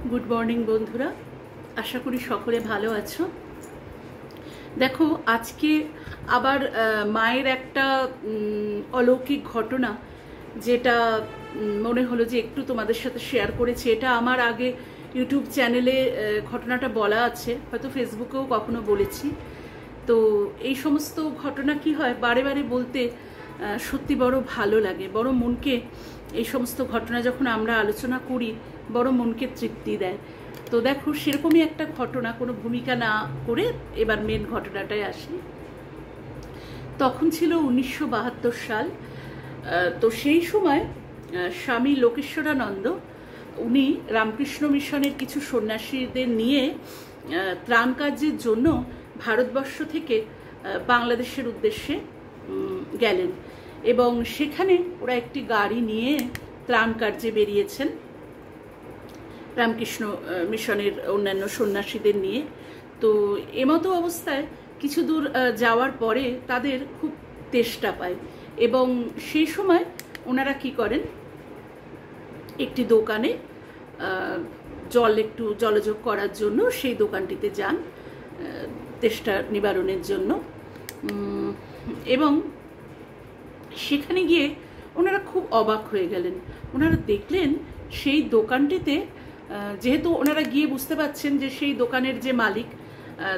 Good morning बंधुरा आशा करी सकले भालो आछो। देखो आज के आबार मायेर एकटा अलौकिक घटना जेटा मने हलो जे एकटू तोमादेर साथे शेयर करेछि। एटा आमार आगे यूट्यूब चैनेले घटनाटा बला आछे, हयतो फेसबुकेও कखनो बोलेछि। तो এই সমস্ত ঘটনা কি হয় বারে বারে বলতে সত্যি বড় ভালো লাগে, বড় মনকে এই সমস্ত ঘটনা যখন আমরা আলোচনা করি বড় মনকে তৃপ্তি দেয়। তো দেখো সেরকমই একটা ঘটনা, কোনো ভূমিকা না করে এবার মেন ঘটনাটায় আসি। তখন ছিল 1972 সাল। তো সেই সময় স্বামী লোকেশ্বরানন্দ উনি রামকৃষ্ণ মিশনের কিছু সন্ন্যাসীদের নিয়ে ত্রাণ কার্যের জন্য ভারতবর্ষ থেকে বাংলাদেশের উদ্দেশ্যে গেলেন এবং সেখানে ওরা একটি গাড়ি নিয়ে ত্রাণ কার্যে বেরিয়েছেন রামকৃষ্ণ মিশনের অন্যান্য সন্ন্যাসীদের নিয়ে। তো এমতো অবস্থায় কিছু দূর যাওয়ার পরে তাদের খুব তেষ্টা পায় এবং সেই সময় ওনারা কি করেন, একটি দোকানে জল একটু জলযোগ করার জন্য সেই দোকানটিতে যান তেষ্টা নিবারণের জন্য। এবং সেখানে গিয়ে ওনারা খুব অবাক হয়ে গেলেন। ওনারা দেখলেন সেই দোকানটিতে, যেহেতু ওনারা গিয়ে বুঝতে পাচ্ছেন যে সেই দোকানের যে মালিক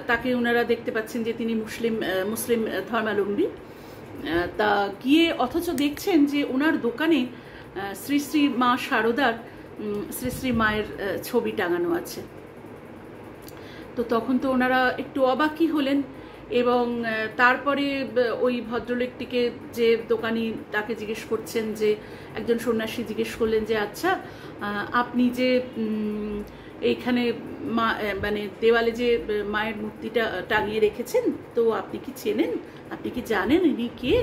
তাকে ওনারা দেখতে পাচ্ছেন যে তিনি মুসলিম ধর্মাবলম্বী, তা গিয়ে অথচ দেখছেন যে ওনার দোকানে শ্রী শ্রী মা শারদার শ্রী শ্রী মায়ের ছবি টাঙানো আছে। তো তখন তো ওনারা একটু অবাকই হলেন এবং তারপরে ওই ভদ্রলোকটিকে যে দোকানি তাকে জিজ্ঞেস করছেন, যে একজন সন্ন্যাসী জিজ্ঞেস করলেন যে আচ্ছা আপনি যে এইখানে মানে দেওয়ালে যে মায়ের মূর্তিটা টাঙিয়ে রেখেছেন তো আপনি কি চেনেন, আপনি কি জানেন ইনি কে?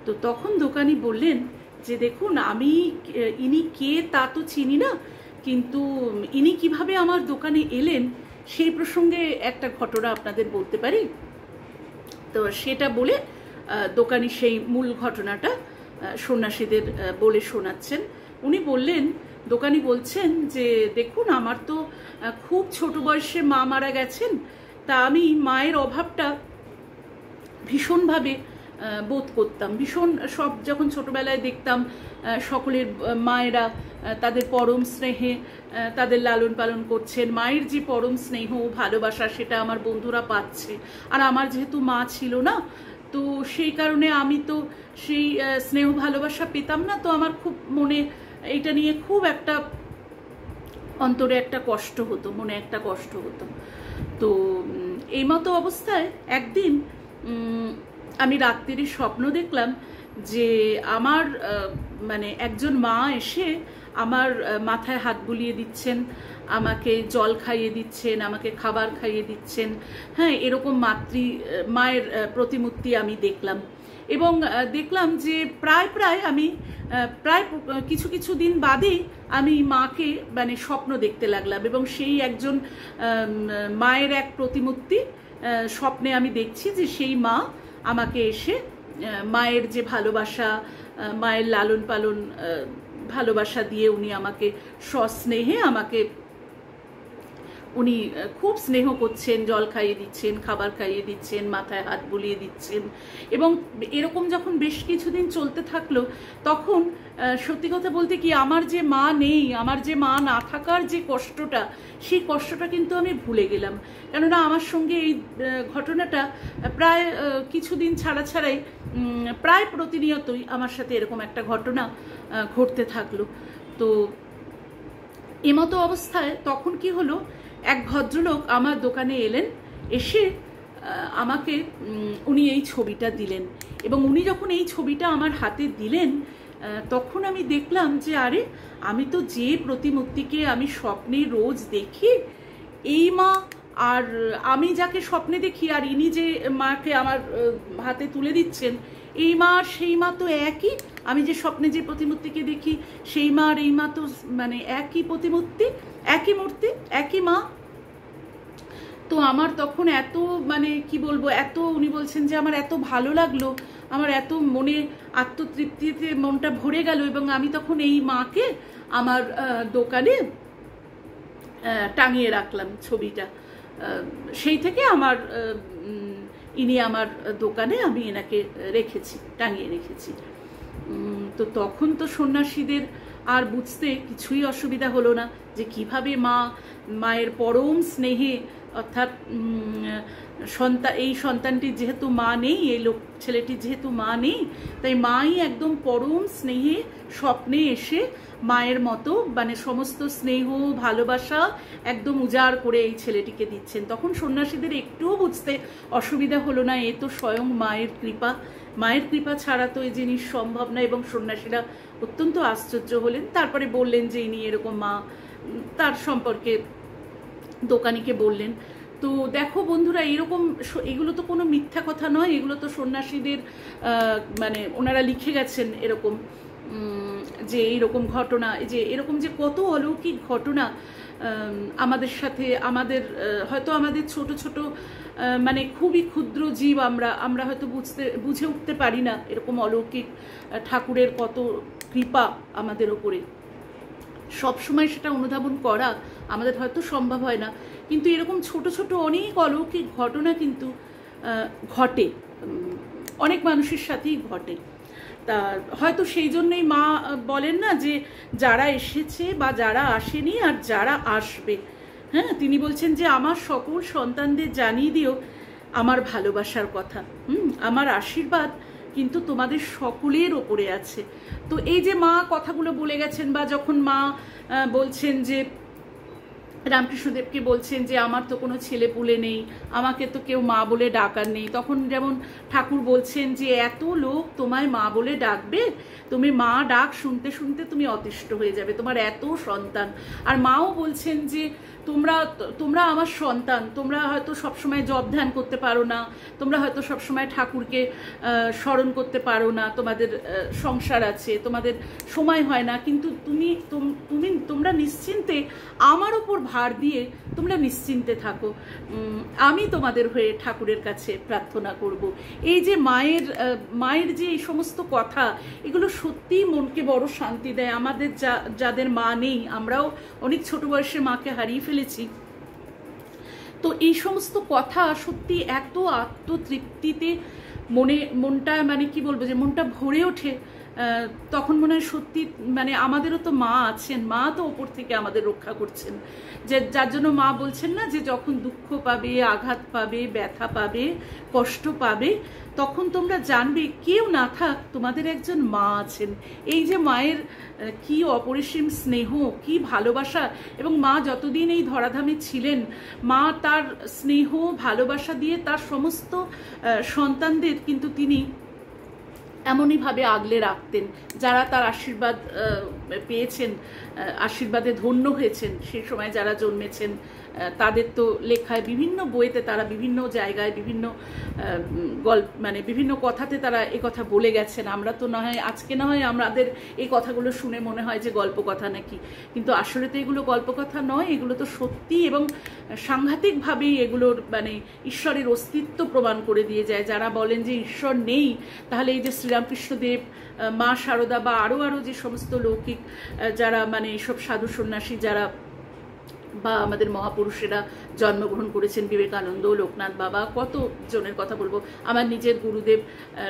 তো তখন দোকানি বললেন যে দেখুন আমি ইনি কে তা তো চিনি না, কিন্তু ইনি কিভাবে আমার দোকানে এলেন সেই প্রসঙ্গে একটা ঘটনা আপনাদের বলতে পারি। তো সেটা বলে দোকানি সেই মূল ঘটনাটা সন্ন্যাসীদের বলে শোনাচ্ছেন। উনি বললেন, দোকানি বলছেন যে দেখুন আমার তো খুব ছোট বয়সে মা মারা গেছেন, তা আমি মায়ের অভাবটা ভীষণভাবে বোধ করতাম। ভীষণ সব যখন ছোটবেলায় দেখতাম সকলের মায়েরা তাদের পরম স্নেহে তাদের লালন পালন করছেন, মায়ের যে পরম স্নেহ ভালোবাসা সেটা আমার বন্ধুরা পাচ্ছে, আর আমার যেহেতু মা ছিল না তো সেই কারণে আমি তো সেই স্নেহ ভালোবাসা পেতাম না। তো আমার খুব মনে এইটা নিয়ে খুব একটা অন্তরে একটা কষ্ট হতো, মনে একটা কষ্ট হতো। তো এই মতো অবস্থায় একদিন আমি রাত্রিরে স্বপ্ন দেখলাম যে আমার মানে একজন মা এসে আমার মাথায় হাত বুলিয়ে দিচ্ছেন, আমাকে জল খাইয়ে দিচ্ছেন, আমাকে খাবার খাইয়ে দিচ্ছেন। হ্যাঁ, এরকম মায়ের প্রতিমূর্তি আমি দেখলাম এবং দেখলাম যে প্রায় আমি কিছু দিন বাদেই আমি মাকে মানে স্বপ্ন দেখতে লাগলাম এবং সেই একজন মায়ের এক প্রতিমূর্তি স্বপ্নে আমি দেখছি যে সেই মা আমাকে এসে মায়ের যে ভালোবাসা, মায়ের লালন পালন ভালোবাসা দিয়ে উনি আমাকে সস্নেহে আমাকে উনি খুব স্নেহ করছেন, জল খাইয়ে দিচ্ছেন, খাবার খাইয়ে দিচ্ছেন, মাথায় হাত বুলিয়ে দিচ্ছেন। এবং এরকম যখন বেশ কিছুদিন চলতে থাকলো তখন সত্যি কথা বলতে কি আমার যে মা নেই, আমার যে মা না থাকার যে কষ্টটা, সেই কষ্টটা কিন্তু আমি ভুলে গেলাম। কেননা আমার সঙ্গে এই ঘটনাটা প্রায় কিছুদিন ছাড়াই প্রায় প্রতিনিয়তই আমার সাথে এরকম একটা ঘটনা ঘটতে থাকলো। তো এমতো অবস্থায় তখন কি হলো, এক ভদ্রলোক আমার দোকানে এলেন, এসে আমাকে উনি এই ছবিটা দিলেন এবং উনি যখন এই ছবিটা আমার হাতে দিলেন তখন আমি দেখলাম যে আরে আমি তো যে প্রতিমূর্তিকে আমি স্বপ্নে রোজ দেখি এই মা, আর আমি যাকে স্বপ্নে দেখি আর ইনি যে মাকে আমার হাতে তুলে দিচ্ছেন এই মা আর সেই মা তো একই। আমি যে স্বপ্নে যে প্রতিমূর্তিকে দেখি সেই মা আর এই মা তো মানে একই প্রতিমূর্তি, একই মূর্তি, একই মা। তো আমার তখন এত মানে কি বলবো, এত উনি বলছেন যে আমার এত ভালো লাগলো, আমার এত মনে আত্মতৃপ্তিতে মনটা ভরে গেল এবং আমি তখন এই মাকে আমার দোকানে টাঙিয়ে রাখলাম ছবিটা। সেই থেকে আমার ইনি আমার দোকানে আমি এনাকে রেখেছি, টাঙিয়ে রেখেছি। তো তখন তো সন্ন্যাসীদের আর বুঝতে কিছুই অসুবিধা হলো না যে কিভাবে মায়ের পরম স্নেহে, অর্থাৎ এই সন্তানটির যেহেতু মা নেই, এই ছেলেটির যেহেতু মা নেই, তাই মাই একদম পরম স্নেহে স্বপ্নে এসে মায়ের মতো মানে সমস্ত স্নেহ ভালোবাসা একদম উজাড় করে এই ছেলেটিকে দিচ্ছেন। তখন সন্ন্যাসীদের একটুও বুঝতে অসুবিধা হলো না, এ তো স্বয়ং মায়ের কৃপা, মায়ের কৃপা ছাড়া তো এই জিনিস সম্ভব না। এবং সন্ন্যাসীরা অত্যন্ত আশ্চর্য হলেন। তারপরে বললেন যে ইনি এরকম মা, তার সম্পর্কে দোকানিকে বললেন। তো দেখো বন্ধুরা, এগুলো তো কোনো মিথ্যা কথা নয়, এগুলো তো সন্ন্যাসীদের মানে ওনারা লিখে গেছেন এরকম, যে এইরকম ঘটনা, যে এরকম যে কত অলৌকিক ঘটনা আমাদের সাথে, হয়তো আমাদের ছোট ছোট মানে খুবই ক্ষুদ্র জীব, আমরা হয়তো বুঝে উঠতে পারি না এরকম অলৌকিক ঠাকুরের কত কৃপা আমাদের ওপরে। সবসময় সেটা অনুধাবন করা আমাদের হয়তো সম্ভব হয় না, কিন্তু এরকম ছোট ছোট অনেক অলৌকিক ঘটনা কিন্তু ঘটে, অনেক মানুষের সাথেই ঘটে। তা হয়তো সেই জন্যই মা বলেন না যে যারা এসেছে বা যারা আসেনি আর যারা আসবে, হ্যাঁ, তিনি বলছেন যে আমার সকল সন্তানদের জানিয়ে দিও আমার ভালোবাসার কথা, আমার আশীর্বাদ কিন্তু তোমাদের সকলের ওপরে আছে। তো এই যে মা কথাগুলো বলে গেছেন, বা যখন মা বলছেন যে রামকৃষ্ণদেবকে বলছেন যে আমার তো কোনো ছেলে পুলে নেই, আমাকে তো কেউ মা বলে ডাকার নেই, তখন যেমন ঠাকুর বলছেন যে এত লোক তোমায় মা বলে ডাকবে, তুমি মা ডাক শুনতে শুনতে তুমি অতিষ্ঠ হয়ে যাবে, তোমার এত সন্তান। আর মাও বলছেন যে তোমরা আমার সন্তান, তোমরা হয়তো সবসময় জপ ধ্যান করতে পারো না, তোমরা হয়তো সবসময় ঠাকুরকে স্মরণ করতে পারো না, তোমাদের সংসার আছে, তোমাদের সময় হয় না, কিন্তু তোমরা নিশ্চিন্তে আমার ওপর ভার দিয়ে তোমরা নিশ্চিন্তে থাকো, আমি তোমাদের হয়ে ঠাকুরের কাছে প্রার্থনা করব। এই যে মায়ের যে এই সমস্ত কথা, এগুলো সত্যিই মনকে বড় শান্তি দেয়। আমাদের যাদের মা নেই, আমরাও অনেক ছোট বয়সে মাকে হারিয়ে ফেলেছি, তো এই সমস্ত কথা সত্যি এত আত্মতৃপ্তিতে মনটা মানে কি বলবো, যে মনটা ভরে ওঠে। তখন মনে হয় সত্যি মানে আমাদেরও তো মা আছেন, মা তো ওপর থেকে আমাদের রক্ষা করছেন, যার জন্য মা বলছেন না যে যখন দুঃখ পাবে, আঘাত পাবে, ব্যথা পাবে, কষ্ট পাবে, তখন তোমরা জানবে কেউ না থাক তোমাদের একজন মা আছেন। এই যে মায়ের কি অপরিসীম স্নেহ, কি ভালোবাসা, এবং মা যতদিন এই ধরাধামে ছিলেন, মা তার স্নেহ ভালোবাসা দিয়ে তার সমস্ত সন্তানদের কিন্তু তিনি এমনইভাবে আগলে রাখতেন। যারা তার আশীর্বাদ পেয়েছেন, আশীর্বাদে ধন্য হয়েছেন, সেই সময় যারা জন্মেছেন, তাদের তো লেখায় বিভিন্ন বইতে তারা বিভিন্ন জায়গায় বিভিন্ন গল্প মানে বিভিন্ন কথাতে তারা এই কথা বলে গেছেন। আমরা তো না হয় আজকে না হয় আমাদের এই কথাগুলো শুনে মনে হয় যে গল্প কথা নাকি, কিন্তু আসলে তো এগুলো গল্প কথা নয়, এগুলো তো সত্যি এবং সাংঘাতিকভাবেই এগুলোর মানে ঈশ্বরের অস্তিত্ব প্রমাণ করে দিয়ে যায়। যারা বলেন যে ঈশ্বর নেই, তাহলে এই যে শ্রীরামকৃষ্ণদেব, মা শারদা বা আরও যে সমস্ত লৌকিক যারা মানে এইসব সাধু সন্ন্যাসী যারা বা আমাদের মহাপুরুষেরা জন্মগ্রহণ করেছেন, বিবেকানন্দ, লোকনাথ বাবা, কত জনের কথা বলবো, আমার নিজের গুরুদেব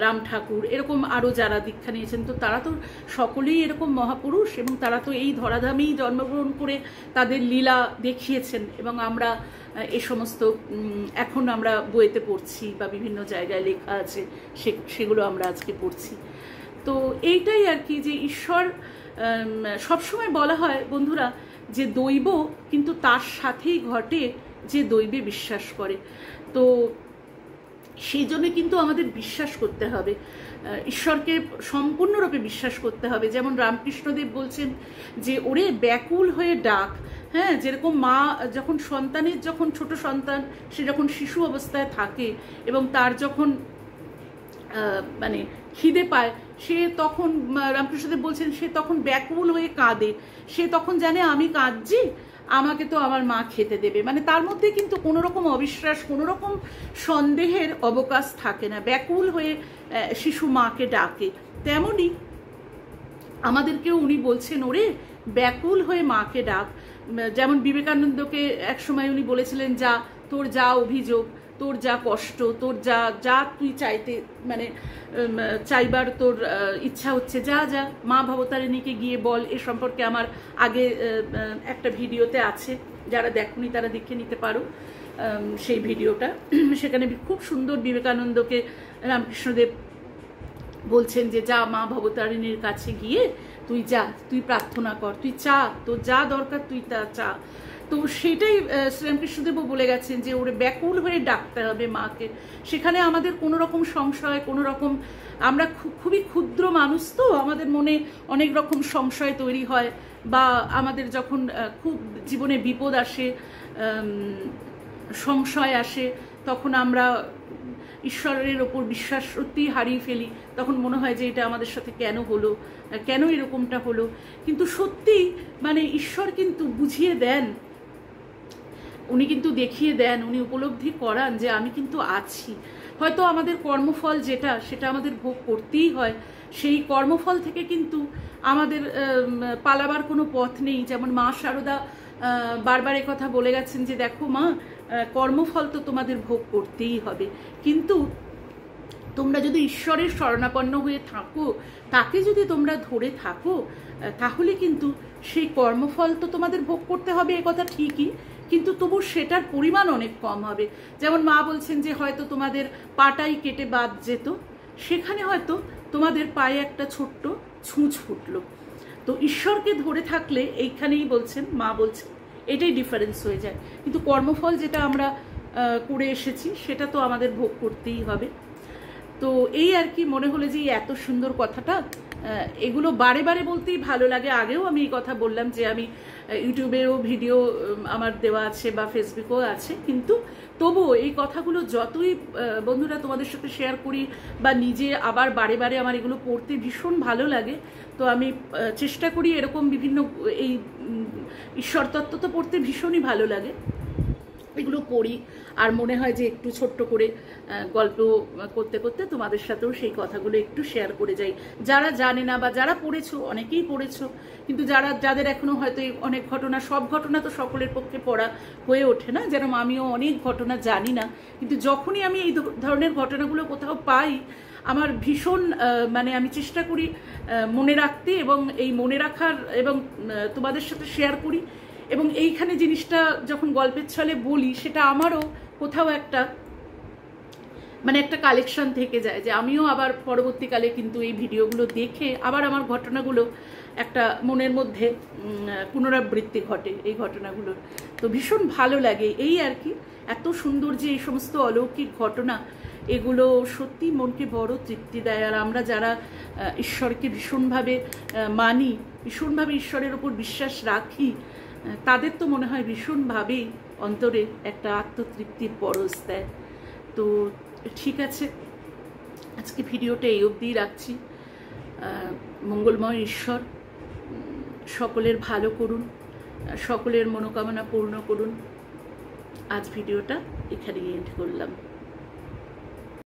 রাম ঠাকুর, এরকম আরও যারা দীক্ষা নিয়েছেন, তো তারা তো সকলেই এরকম মহাপুরুষ, এবং তারা তো এই ধরাধামেই জন্মগ্রহণ করে তাদের লীলা দেখিয়েছেন, এবং আমরা এ সমস্ত এখন আমরা বইতে পড়ছি বা বিভিন্ন জায়গায় লেখা আছে, সেগুলো আমরা আজকে পড়ছি। তো এইটাই আর কি, যে ঈশ্বর সবসময় বলা হয় বন্ধুরা যে দৈব কিন্তু তার সাথেই ঘটে যে দৈবে বিশ্বাস করে। তো সেই জন্য কিন্তু আমাদের বিশ্বাস করতে হবে, ঈশ্বরকে সম্পূর্ণরূপে বিশ্বাস করতে হবে। যেমন রামকৃষ্ণদেব বলছেন যে ওরে ব্যাকুল হয়ে ডাক, হ্যাঁ, যেরকম মা যখন সন্তানের, যখন ছোট সন্তান সে যখন শিশু অবস্থায় থাকে এবং তার যখন মানে খিদে পায়, সে তখন রামকৃষ্ণদেব বলছেন সে তখন ব্যাকুল হয়ে কাঁদে, সে তখন জানে আমি কাঁদছি, আমাকে তো আমার মা খেতে দেবে, মানে তার মধ্যে কিন্তু কোনো রকম অবিশ্বাস, কোনো রকম সন্দেহের অবকাশ থাকে না, ব্যাকুল হয়ে শিশু মাকে ডাকে। তেমনি আমাদেরকেও উনি বলছেন ওরে ব্যাকুল হয়ে মাকে ডাক, যেমন বিবেকানন্দকে একসময় উনি বলেছিলেন, যা তোর যা অভিযোগ, তোর যা কষ্ট, তোর যা যা তুই চাইতে মানে চাইবার তোর ইচ্ছা হচ্ছে, যা যা মা ভবতারিণীকে গিয়ে বল। এ সম্পর্কে আমার আগে একটা ভিডিওতে আছে, যারা দেখুনি তারা দেখে নিতে পারো সেই ভিডিওটা। সেখানে খুব সুন্দর বিবেকানন্দকে রামকৃষ্ণদেব বলছেন যে যা মা ভবতারিণীর কাছে গিয়ে তুই যা, তুই প্রার্থনা কর, তুই চা, তোর যা দরকার তুই তা চা। তো সেটাই শ্রীরামকৃষ্ণদেবও বলে গেছেন যে ওরে ব্যাকুল হয়ে ডাকতে হবে মাকে। সেখানে আমাদের কোনো রকম সংশয়, কোনো রকম, আমরা খুবই ক্ষুদ্র মানুষ, তো আমাদের মনে অনেক রকম সংশয় তৈরি হয়, বা আমাদের যখন খুব জীবনে বিপদ আসে, সংশয় আসে, তখন আমরা ঈশ্বরের ওপর বিশ্বাস সত্যি হারিয়ে ফেলি। তখন মনে হয় যে এটা আমাদের সাথে কেন হলো, কেন এরকমটা হলো। কিন্তু সত্যি মানে ঈশ্বর কিন্তু বুঝিয়ে দেন, উনি কিন্তু দেখিয়ে দেন, উনি উপলব্ধি করান যে আমি কিন্তু আছি। হয়তো আমাদের কর্মফল যেটা, সেটা আমাদের ভোগ করতেই হয়। সেই কর্মফল থেকে কিন্তু আমাদের পালাবার কোনো পথ নেই। যেমন মা শারদা বারবার কথা বলে গেছেন যে দেখো মা, কর্মফল তো তোমাদের ভোগ করতেই হবে, কিন্তু তোমরা যদি ঈশ্বরের শরণাপন্ন হয়ে থাকো, তাকে যদি তোমরা ধরে থাকো, তাহলে কিন্তু সেই কর্মফল তো তোমাদের ভোগ করতে হবে, এ কথা ঠিকই, কিন্তু তবু সেটার পরিমাণ অনেক কম হবে। যেমন মা বলছেন যে হয়তো তোমাদের পাটাই কেটে বাদ যেত, সেখানে হয়তো তোমাদের পায়ে একটা ছোট্ট ছুঁচ ফুটলো। তো ঈশ্বরকে ধরে থাকলে এইখানেই বলছেন, মা বলছেন, এটাই ডিফারেন্স হয়ে যায়। কিন্তু কর্মফল যেটা আমরা করে এসেছি সেটা তো আমাদের ভোগ করতেই হবে। তো এই আর কি, মনে হলো যে এত সুন্দর কথাটা, এগুলো বারে বারে বলতেই ভালো লাগে। আগেও আমি এই কথা বললাম যে আমি ইউটিউবেও ভিডিও আমার দেওয়া আছে বা ফেসবুকেও আছে, কিন্তু তবুও এই কথাগুলো যতই বন্ধুরা তোমাদের সাথে শেয়ার করি বা নিজে আবার বারে বারে আমার এগুলো পড়তে ভীষণ ভালো লাগে। তো আমি চেষ্টা করি এরকম বিভিন্ন এই ঈশ্বর তত্ত্ব তো পড়তে ভীষণই ভালো লাগে, এগুলো পড়ি আর মনে হয় যে একটু ছোট্ট করে গল্প করতে করতে তোমাদের সাথেও সেই কথাগুলো একটু শেয়ার করে যাই। যারা জানে না বা যারা পড়েছো, অনেকেই পড়েছো, কিন্তু যাদের এখনো হয়তো অনেক ঘটনা, সব ঘটনা তো সকলের পক্ষে পড়া হয়ে ওঠে না, যেরকম আমিও অনেক ঘটনা জানি না, কিন্তু যখনই আমি এই ধরনের ঘটনাগুলো কোথাও পাই, আমার ভীষণ মানে আমি চেষ্টা করি মনে রাখতে, এবং এই মনে রাখার এবং তোমাদের সাথে শেয়ার করি। এবং এইখানে জিনিসটা যখন গল্পের ছলে বলি, সেটা আমারও কোথাও একটা মানে একটা কালেকশন থেকে যায়, যে আমিও আবার পরবর্তীকালে কিন্তু এই ভিডিওগুলো দেখে আবার আমার ঘটনাগুলো একটা মনের মধ্যে পুনরাবৃত্তি ঘটে এই ঘটনাগুলোর। তো ভীষণ ভালো লাগে এই আর কি। এত সুন্দর যে এই সমস্ত অলৌকিক ঘটনা, এগুলো সত্যি মনকে বড় তৃপ্তি দেয়। আর আমরা যারা ঈশ্বরকে ভীষণভাবে মানি, ভীষণভাবে ঈশ্বরের ওপর বিশ্বাস রাখি, তাদের তো মনে হয় ভীষণভাবেই অন্তরে একটা আত্মতৃপ্তির পরশ দেয়। তো ঠিক আছে, আজকে ভিডিওটা এই অবধিই রাখছি। মঙ্গলময় ঈশ্বর সকলের ভালো করুন, সকলের মনোকামনা পূর্ণ করুন। আজ ভিডিওটা এখানেই এন্ড করলাম।